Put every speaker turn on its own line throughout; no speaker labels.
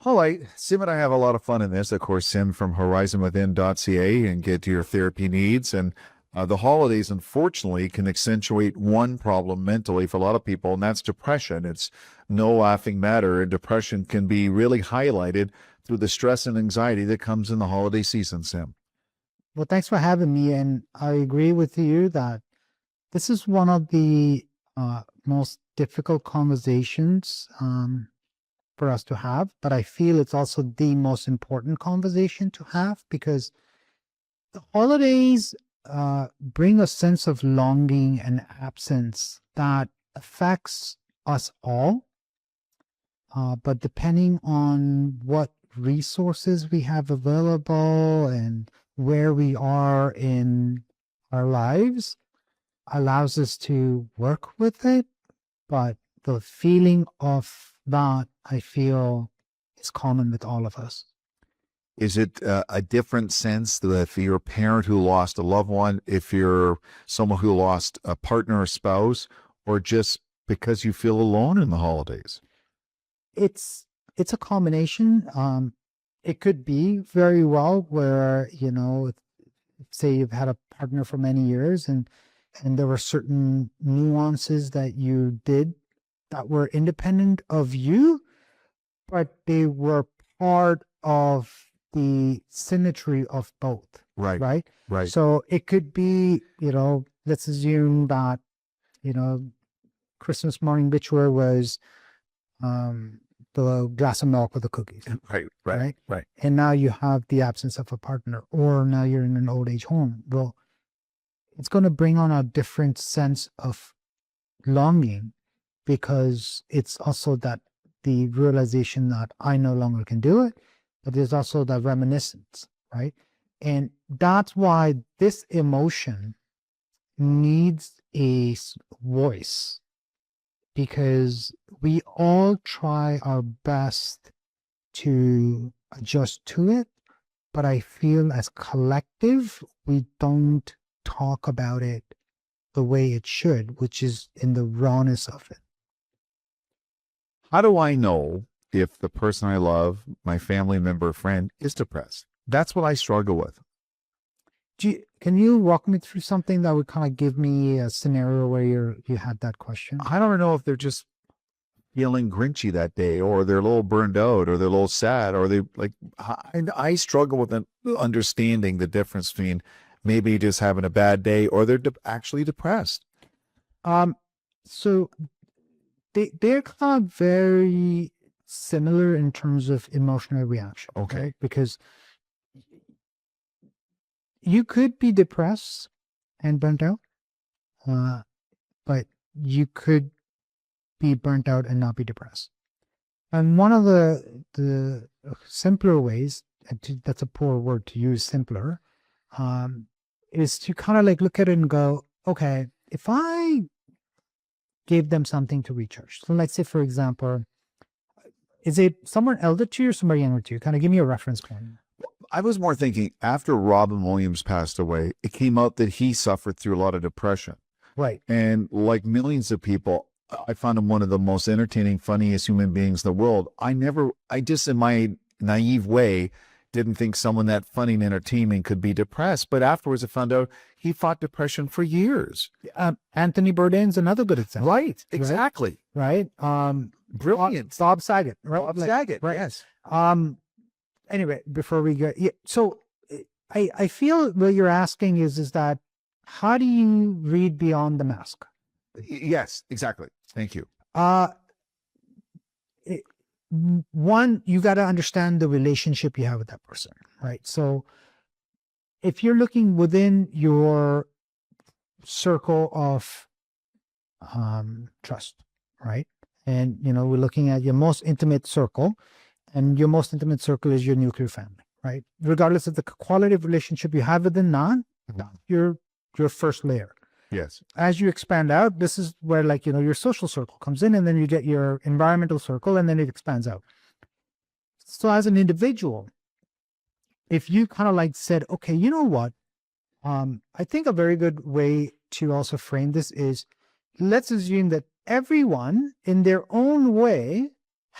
All right, Sim and I have a lot of fun in this. Of course, Sim from horizonwithin.ca and get to your therapy needs. And the holidays, unfortunately, can accentuate one problem mentally for a lot of people, and that's depression. It's no laughing matter. And depression can be really highlighted through the stress and anxiety that comes in the holiday season, Sim.
Well, thanks for having me. And I agree with you that this is one of the most difficult conversations for us to have. But I feel it's also the most important conversation to have because the holidays bring a sense of longing and absence that affects us all. But depending on what resources we have available and where we are in our lives, allows us to work with it. But the feeling of that, I feel, is common with all of us.
Is it a different sense that if you're a parent who lost a loved one, if you're someone who lost a partner or spouse, or just because you feel alone in the holidays?
It's a combination. It could be very well where, say you've had a partner for many years and there were certain nuances that you did that were independent of you, but they were part of the symmetry of both.
Right.
Right.
Right.
So it could be, let's assume that, Christmas morning ritual was the glass of milk with the cookies.
Right.
And now you have the absence of a partner, or now you're in an old age home. Well, it's going to bring on a different sense of longing because it's also that the realization that I no longer can do it, but there's also the reminiscence, right? And that's why this emotion needs a voice, because we all try our best to adjust to it, but I feel as collective, we don't talk about it the way it should, which is in the rawness of it.
How do I know if the person I love, my family member, friend, is depressed? That's what I struggle with.
Can you walk me through something that would kind of give me a scenario where you had that question?
I don't know if they're just feeling grinchy that day, or they're a little burned out, or they're a little sad, or they like. I struggle with understanding the difference between maybe just having a bad day or they're actually depressed.
So they're kind of very similar in terms of emotional reaction.
Okay.
Right? Because you could be depressed and burnt out, but you could be burnt out and not be depressed. And one of the simpler ways, that's a poor word to use, simpler, is to kind of like look at it and go, okay, if I gave them something to recharge. So let's say, for example, is it someone elder to you or somebody younger to you? Kind of give me a reference point.
I was more thinking after Robin Williams passed away, it came out that he suffered through a lot of depression.
Right.
And like millions of people, I found him one of the most entertaining, funniest human beings in the world. I just, in my naive way, didn't think someone that funny and entertaining could be depressed. But afterwards, I found out he fought depression for years.
Anthony Bourdain's another good example.
Right. Exactly.
Right.
Brilliant.
Bob Saget. Right?
Bob Saget.
Right.
Yes.
Anyway, before we go, so I feel what you're asking is that how do you read beyond the mask?
Yes, exactly. Thank you.
One, you got to understand the relationship you have with that person, right? So if you're looking within your circle of trust, right? And, we're looking at your most intimate circle, and your most intimate circle is your nuclear family, right? Regardless of the quality of relationship you have with the your first layer.
Yes.
As you expand out, this is where your social circle comes in, and then you get your environmental circle, and then it expands out. So as an individual, if you kind of said, okay, you know what? I think a very good way to also frame this is, let's assume that everyone in their own way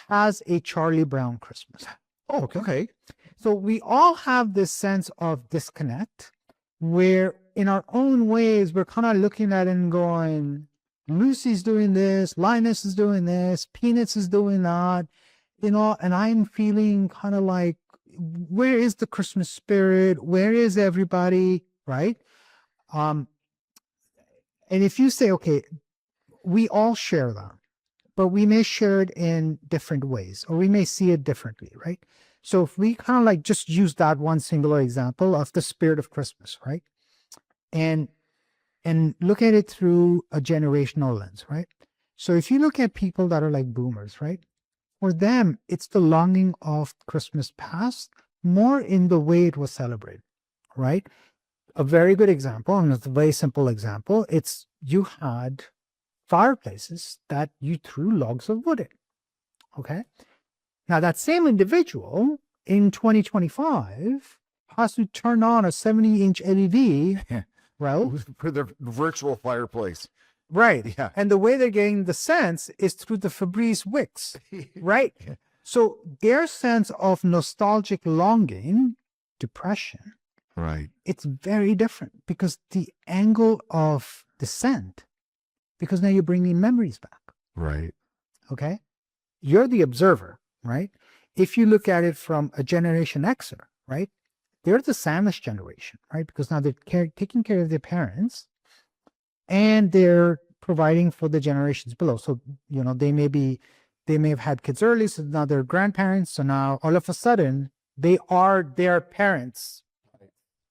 has a Charlie Brown Christmas.
Oh, okay.
So we all have this sense of disconnect where in our own ways, we're kind of looking at it and going, Lucy's doing this, Linus is doing this, Peanuts is doing that, and I'm feeling kind of like, where is the Christmas spirit? Where is everybody? Right? And if you say, okay, we all share that, but we may share it in different ways, or we may see it differently, right? So if we kind of like just use that one singular example of the spirit of Christmas, right? And look at it through a generational lens, right? So if you look at people that are like boomers, right? For them, it's the longing of Christmas past more in the way it was celebrated, right? A very good example, and it's a very simple example, it's you had fireplaces that you threw logs of wood in, okay? Now that same individual in 2025 has to turn on a 70-inch LED, right?
For their virtual fireplace.
Right.
Yeah.
And the way they're getting the sense is through the Febreze wicks, right? So their sense of nostalgic longing, depression,
Right.
it's very different because the angle of descent, because now you're bringing memories back,
Right.
okay? You're the observer, right? If you look at it from a Generation Xer, right? They're the sandwich generation, right? Because now they're taking care of their parents and they're providing for the generations below. So, they may have had kids early, so now they're grandparents. So now all of a sudden they are their parents,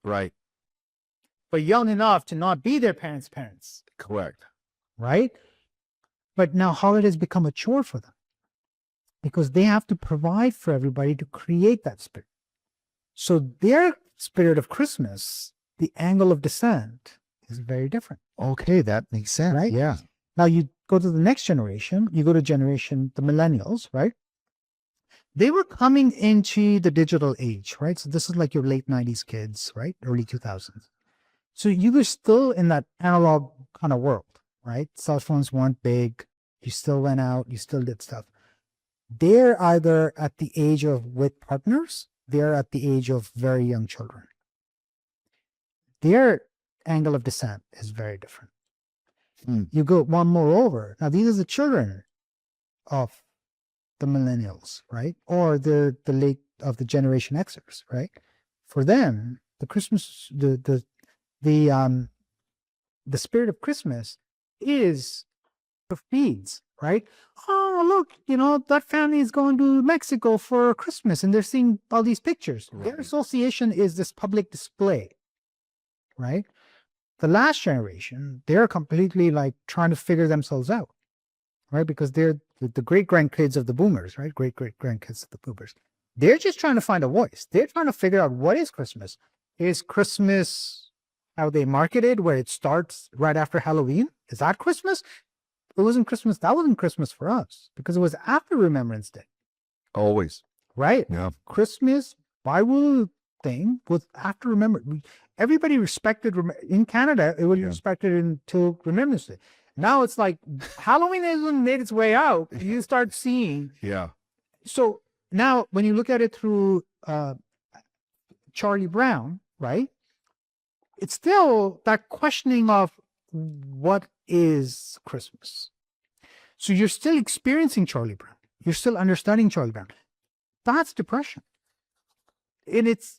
Right.
but young enough to not be their parents' parents,
Correct.
right? But now holidays become a chore for them because they have to provide for everybody to create that spirit. So their spirit of Christmas, the angle of descent is very different.
Okay, that makes sense.
Right?
Yeah.
Now you go to the next generation, the millennials, right? They were coming into the digital age, right? So this is like your late 90s kids, right? Early 2000s. So you were still in that analog kind of world, right? Cell phones weren't big. You still went out, you still did stuff. They're either at the age of with partners, they're at the age of very young children. Their angle of descent is very different. You go one more over. Now, these are the children of the millennials, right? Or the late of the Generation Xers, right? For them, the Christmas, the spirit of Christmas is the feeds, right? Oh, look, that family is going to Mexico for Christmas and they're seeing all these pictures. Right. Their association is this public display, right? The last generation, they're completely like trying to figure themselves out, right? Because they're the great-grandkids of the boomers, right? Great-great-grandkids of the boomers. They're just trying to find a voice. They're trying to figure out what is Christmas. Is Christmas how they market it, where it starts right after Halloween? Is that Christmas? It wasn't Christmas. That wasn't Christmas for us because it was after Remembrance Day.
Always.
Right?
Yeah.
Christmas, Bible thing was after Remembrance. Everybody respected, in Canada, it was respected until Remembrance Day. Now it's like Halloween hasn't made its way out. You start seeing.
Yeah.
So now when you look at it through Charlie Brown, right? It's still that questioning of what is Christmas. So you're still experiencing Charlie Brown. You're still understanding Charlie Brown. That's depression in its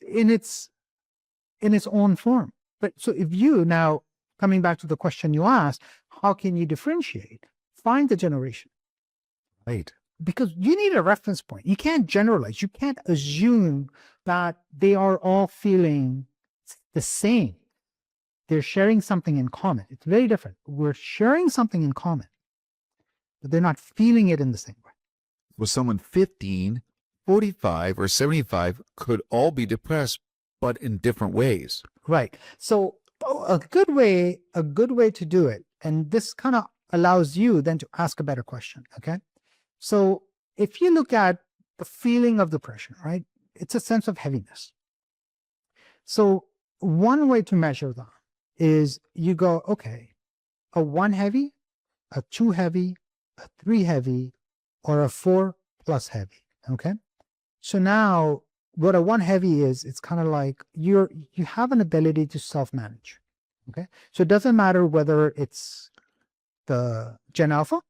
own form. But so if you now, coming back to the question you asked, how can you differentiate? Find the generation.
Right.
Because you need a reference point. You can't generalize. You can't assume that they are all feeling the same. They're sharing something in common. It's very different. We're sharing something in common, but they're not feeling it in the same way.
With someone 15, 45, or 75 could all be depressed, but in different ways.
Right. So a good way to do it, and this kind of allows you then to ask a better question. Okay. So if you look at the feeling of depression, right, it's a sense of heaviness. So one way to measure that is you go, okay, a 1 heavy, a 2 heavy, a 3 heavy, or a 4+ plus heavy. Okay. So now what a 1 heavy is, it's kind of like you have an ability to self-manage. Okay. So it doesn't matter whether it's the Gen Alpha,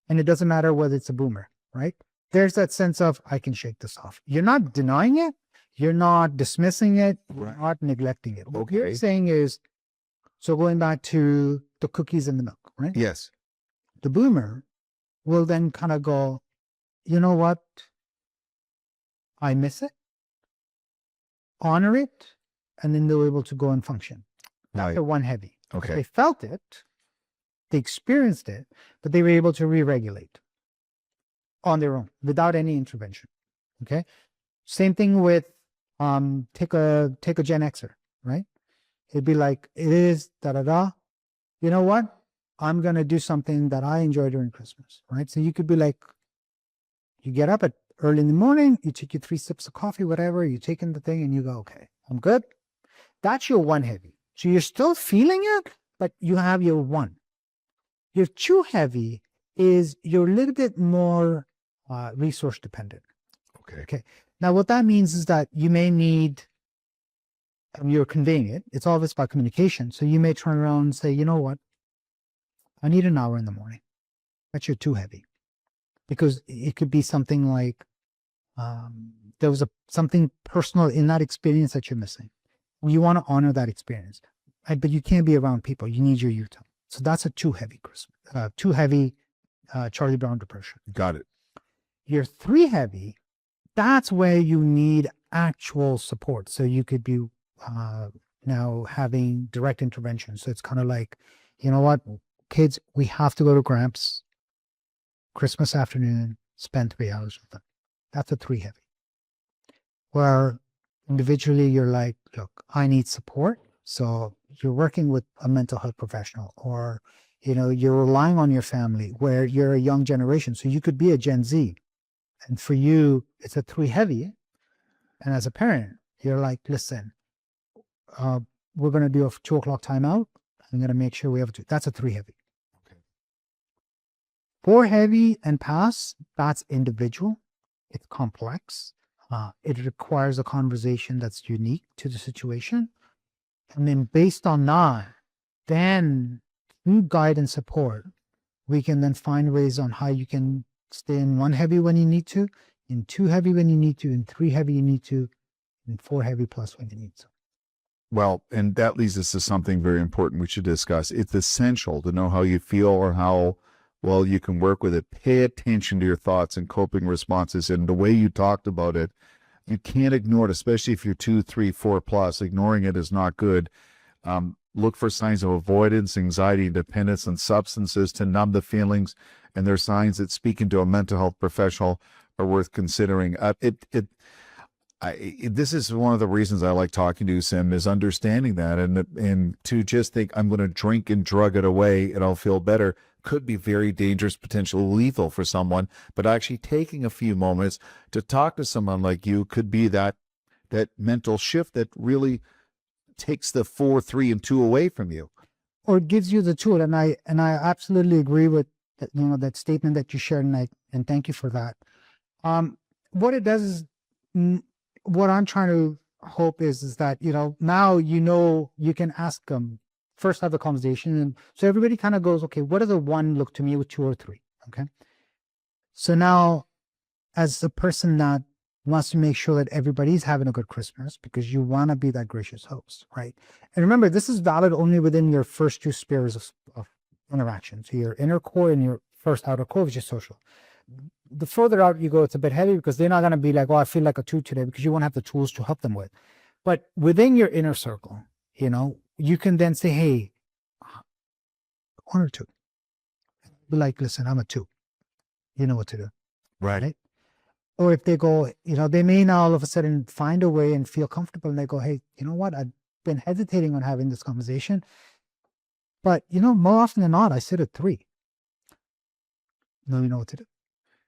and it doesn't matter whether it's a boomer, right? There's that sense of, I can shake this off. You're not denying it. You're not dismissing it. You're not neglecting it. What you're saying is, so going back to the cookies and the milk, right?
Yes.
The boomer will then kind of go, you know what? I miss it. Honor it. And then they're able to go and function. That's a 1 heavy.
Okay.
They felt it. They experienced it, but they were able to re-regulate on their own without any intervention. Okay. Same thing with take a Gen Xer, right? It'd be like, it is da-da-da. You know what? I'm going to do something that I enjoy during Christmas, right? So you could be like, you get up at early in the morning, you take your 3 sips of coffee, whatever, you take in the thing and you go, okay, I'm good. That's your 1 heavy. So you're still feeling it, but you have your 1. Your 2 heavy is you're a little bit more resource dependent. Okay. Now, what that means is that you may need, you're conveying it. It's always about communication. So you may turn around and say, you know what? I need an hour in the morning. That's your 2 heavy. Because it could be something like there was something personal in that experience that you're missing. You want to honor that experience. Right? But you can't be around people. You need your you time. So that's a 2 heavy Christmas, 2 heavy Charlie Brown depression.
Got it.
Your 3 heavy, that's where you need actual support. So you could be now having direct intervention. So it's kind of like, you know what, kids, we have to go to Gramps Christmas afternoon, spend 3 hours with them. That's a 3 heavy. Where individually you're like, look, I need support. So you're working with a mental health professional, or, you know, you're relying on your family where you're a young generation. So you could be a Gen Z. And for you, it's a 3 heavy. And as a parent, you're like, listen, we're going to do a 2 o'clock timeout. I'm going to make sure we have a 2. That's a 3 heavy. Okay. 4 heavy and pass, that's individual. It's complex. It requires a conversation that's unique to the situation. And then based on that, then through guide and support, we can then find ways on how you can stay in 1 heavy when you need to, in 2 heavy when you need to, in 3 heavy you need to, and 4 heavy plus when you need to.
Well, and that leads us to something very important we should discuss. It's essential to know how you feel or how well you can work with it. Pay attention to your thoughts and coping responses. And the way you talked about it, you can't ignore it, especially if you're 2, 3, 4 plus. Ignoring it is not good. Look for signs of avoidance, anxiety, dependence on substances to numb the feelings. And there are signs that speaking to a mental health professional are worth considering. This is one of the reasons I like talking to you, Sim, is understanding that, and to just think I'm going to drink and drug it away and I'll feel better could be very dangerous, potentially lethal for someone. But actually taking a few moments to talk to someone like you could be that mental shift that really takes the 4, 3, and 2 away from you,
or it gives you the tool. And I absolutely agree with that, you know, that statement that you shared, and thank you for that. What it does is, what I'm trying to hope is that, you know, now, you know, you can ask them, first have a conversation. And so everybody kind of goes, okay, what does a 1 look to me with 2 or 3? Okay. So now, as the person that wants to make sure that everybody's having a good Christmas, because you want to be that gracious host, right? And remember, this is valid only within your first 2 spheres of interaction. So your inner core and your first outer core, which is social. The further out you go, it's a bit heavy, because they're not going to be like, oh, I feel like a 2 today, because you won't have the tools to help them with. But within your inner circle, you know, you can then say, hey, 1 or 2. Be like, listen, I'm a 2. You know what to do.
right?
Or if they go, you know, they may now all of a sudden find a way and feel comfortable, and they go, hey, you know what? I've been hesitating on having this conversation. But, you know, more often than not, I sit at 3. Now you know what to do.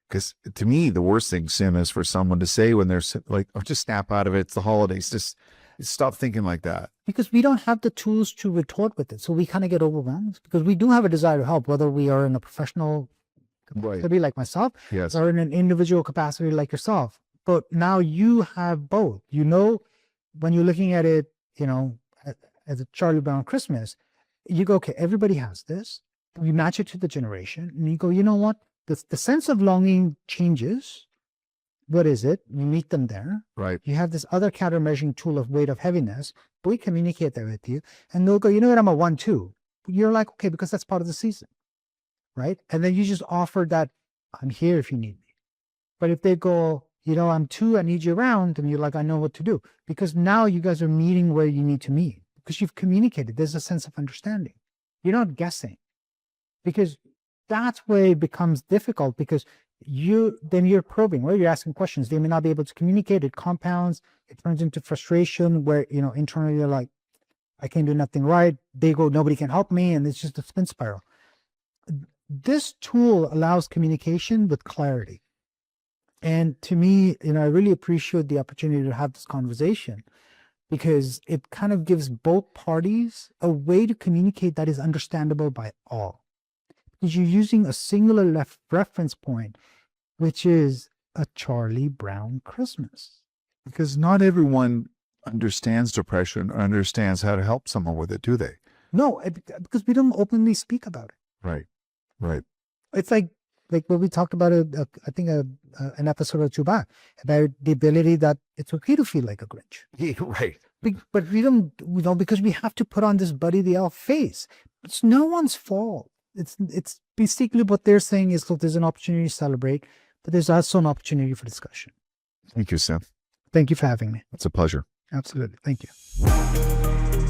Because to me, the worst thing, Sim, is for someone to say when they're like, oh, just snap out of it. It's the holidays. Just stop thinking like that.
Because we don't have the tools to retort with it. So we kind of get overwhelmed, because we do have a desire to help, whether we are in a professional capacity like myself,
Yes.
or in an individual capacity like yourself. But now you have both. You know, when you're looking at it, you know, as a Charlie Brown Christmas, you go, okay, everybody has this. You match it to the generation, and you go, you know what? The sense of longing changes. What is it? You meet them there.
Right.
You have this other countermeasuring tool of weight of heaviness. But we communicate that with you, and they'll go, you know what? I'm a 1-2. You're like, okay, because that's part of the season, right? And then you just offer that, I'm here if you need me. But if they go, you know, I'm 2, I need you around, and you're like, I know what to do. Because now you guys are meeting where you need to meet. Because you've communicated. There's a sense of understanding. You're not guessing. Because that's where it becomes difficult, because then you're probing, right? You're asking questions. They may not be able to communicate. It compounds. It turns into frustration where, you know, internally they're like, I can't do nothing right. They go, nobody can help me. And it's just a spin spiral. This tool allows communication with clarity. And to me, you know, I really appreciate the opportunity to have this conversation, because it kind of gives both parties a way to communicate that is understandable by all. Because you're using a singular reference point, which is a Charlie Brown Christmas.
Because not everyone understands depression or understands how to help someone with it, do they?
No, because we don't openly speak about it.
Right. Right.
It's like what we talked about, I think an episode or two back, about the ability that it's okay to feel like a Grinch.
Right.
But we don't, you know, because we have to put on this Buddy the Elf face. It's no one's fault. It's basically what they're saying is, look, there's an opportunity to celebrate, but there's also an opportunity for discussion.
Thank you, Sim.
Thank you for having me.
It's a pleasure.
Absolutely. Thank you.